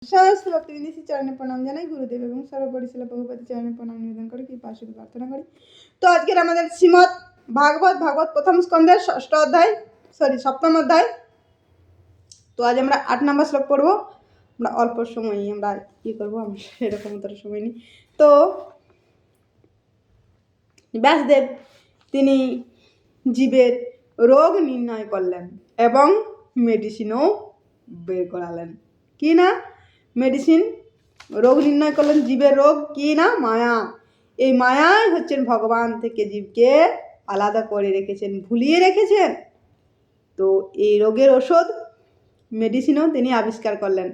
সমস্ত ভক্তবৃন্দ চরণে প্রণাম জানাই, গুরুদেব এবং সর্বোপরি শিল প্রভুপাদের চরণে প্রণাম নিবেদন করি, কৃপা আশীর্বাদ প্রার্থনা করি। তো আজকের আমাদের শ্রীমদ্ ভাগবত প্রথম স্কন্ধের সপ্তম অধ্যায়। তো আজ আমরা 8 নম্বর শ্লোক পড়বো। আমরা অল্প সময়ই আমরা কি করবো, আমরা সেরকম অতটা সময় নেই। তো ব্যাসদেব তিনি জীবের রোগ নির্ণয় করলেন এবং মেডিসিনও বের করালেন। কি না মেডিসিন, রোগ নির্ণয় করলেন। জীবের রোগ কি না, মায়া। এই মায়াই হচ্ছেন ভগবান থেকে জীবকে আলাদা করে রেখেছেন, ভুলিয়ে রেখেছেন। তো এই রোগের ওষুধ মেডিসিনও তিনি আবিষ্কার করলেন।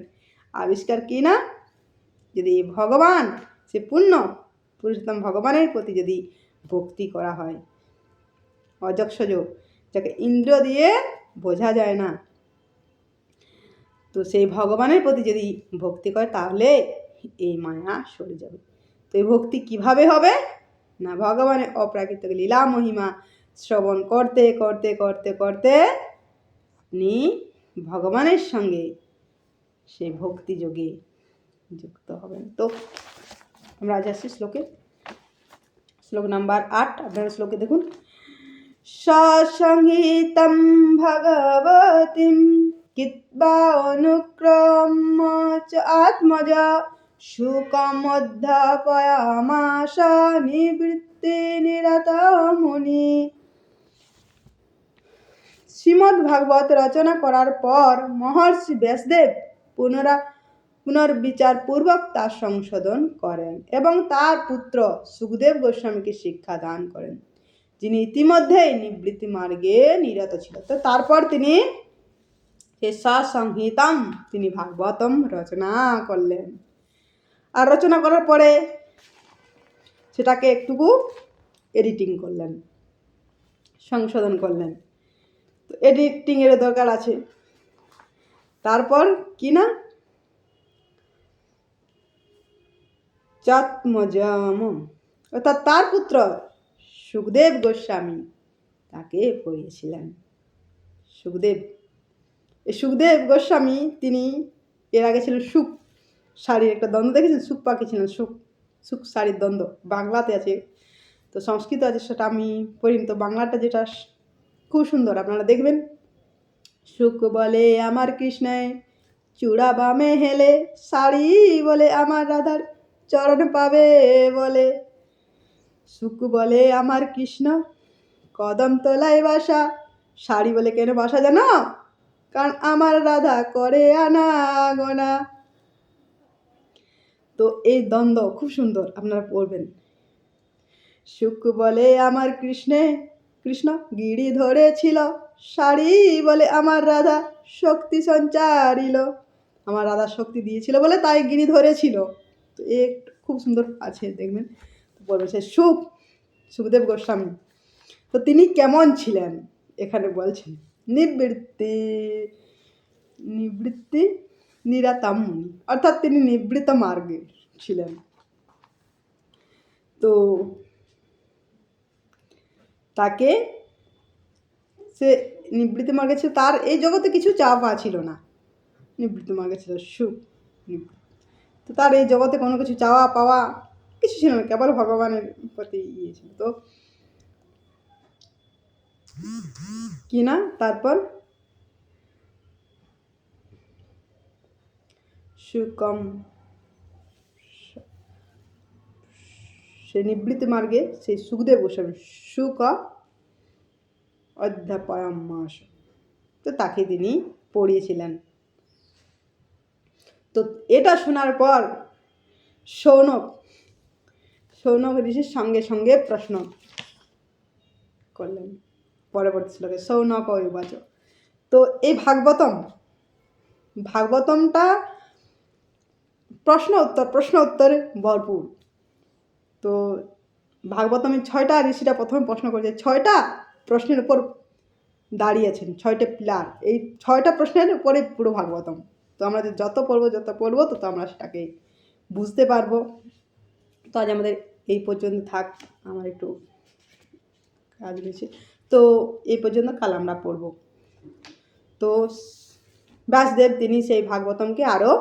আবিষ্কার কি না, যদি ভগবান সে পূর্ণ পুরুষোত্তম ভগবানের প্রতি যদি ভক্তি করা হয়, অযক্ষজ, যাকে ইন্দ্র দিয়ে বোঝা যায় না, তো সেই ভগবানের প্রতি যদি ভক্তি করে তাহলে এই মায়া সরে যাবে। তো এই ভক্তি কিভাবে হবে না, ভগবানের অপ্রাকৃতিক লীলা মহিমা শ্রবণ করতে করতে করতে করতে আপনি ভগবানের সঙ্গে সেই ভক্তি যোগে যুক্ত হবেন। তো আমরা আজ আসছি শ্লোক নাম্বার 8। আপনারা শ্লোকে দেখুন, সসংহিতম ভগবতীম কিত্বা অনুক্রম চ আত্মজা সুকমধ্যাপয়ামাস নিবৃত্তি নিরত মুনি। শ্রীমদ্ ভাগবত রচনা করার পর মহর্ষি ব্যাসদেব পুনর্বিচারপূর্বক তার সংশোধন করেন এবং তার পুত্র সুখদেব গোস্বামীকে শিক্ষা দান করেন, যিনি ইতিমধ্যেই নিবৃত্তি মার্গে নিরত ছিল। তো তারপর তিনি সসংহিতম তিনি ভাগবতম রচনা করলেন। আর রচনা করার পরে সেটাকে একটুকু এডিটিং করলেন, সংশোধন করলেন। তো এডিটিংয়ের দরকার আছে। তারপর কি না, চাত্মজাম অর্থাৎ তার পুত্র সুখদেব গোস্বামী তাকে পড়িয়েছিলেন। সুখদেব গোস্বামী তিনি এর আগে ছিলেন সুখ শাড়ির একটা দ্বন্দ্ব দেখেছেন, সুখ পাখি ছিলেন, সুখ শাড়ির দ্বন্দ্ব বাংলাতে আছে, তো সংস্কৃত আছে, সেটা আমি পড়িনি। তো বাংলাটা যেটা খুব সুন্দর, আপনারা দেখবেন। সুখ বলে আমার কৃষ্ণায় চূড়া বামে হেলে, শাড়ি বলে আমার রাধার চরণ পাবে বলে। সুখ বলে আমার কৃষ্ণ কদম তলায় বাসা, শাড়ি বলে কেন বাসা জানো, কারণ আমার রাধা করে আনাগোনা। তো এই দ্বন্দ্ব খুব সুন্দর, আপনারা পড়বেন। সুখ বলে আমার কৃষ্ণ গিরি ধরেছিল, শাড়ি বলে আমার রাধা শক্তি সঞ্চারিল, আমার রাধা শক্তি দিয়েছিল বলে তাই গিরি ধরেছিল। তো এ খুব সুন্দর আছে, দেখবেন। তো বলবে সে সুখদেব গোস্বামী, তো তিনি কেমন ছিলেন এখানে বলছেন, নিবৃত্তি নিরাতাম মুনি, অর্থাৎ তিনি নিবৃত্ত মার্গে ছিলেন। তো তাকে সে নিবৃত্তি মার্গে ছিল, তার এই জগতে কিছু চাওয়া ছিল না, নিবৃত্তি মার্গে ছিল সুখ। তো তার এই জগতে কোনো কিছু চাওয়া পাওয়া কিছু ছিল না, কেবল ভগবানের প্রতি ইয়ে ছিল। তো কি না, তারপর সুকম সে নিবৃত্তি মার্গে সেই সুখদেব গোস্বামী সুক অধ্যাপয়ামাস, তো তাকে তিনি পড়িয়েছিলেন। তো এটা শোনার পর সৌনক ঋষির সঙ্গে সঙ্গে প্রশ্ন করলেন। পরবর্তী শ্লোকে সৌনক উবাচ। তো এই ভাগবতমটা প্রশ্ন উত্তরে ভরপুর। তো ভাগবতমের 6টা ঋষিরা প্রথমে প্রশ্ন করেছে, 6টা প্রশ্নের উপর দাঁড়িয়েছেন, 6টে পিলার, এই 6টা প্রশ্নের উপরে পুরো ভাগবতম। তো আমরা যত পড়বো তত আমরা সেটাকে বুঝতে পারবো। তো আজ আমাদের এই পর্যন্ত থাক, আমার একটু কাজ রয়েছে, তো এই পর্যন্ত কাল আমরা পড়ব। তো ব্যাসদেব তিনি সেই ভাগবতমকে আরও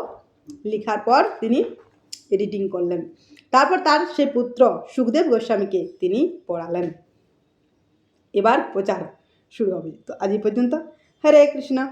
লেখার পর তিনি এডিটিং করলেন। তারপর তার সেই পুত্র সুখদেব গোস্বামীকে তিনি পড়ালেন। এবার প্রচার শুরু হবে। তো আজ এই পর্যন্ত। হরে কৃষ্ণ।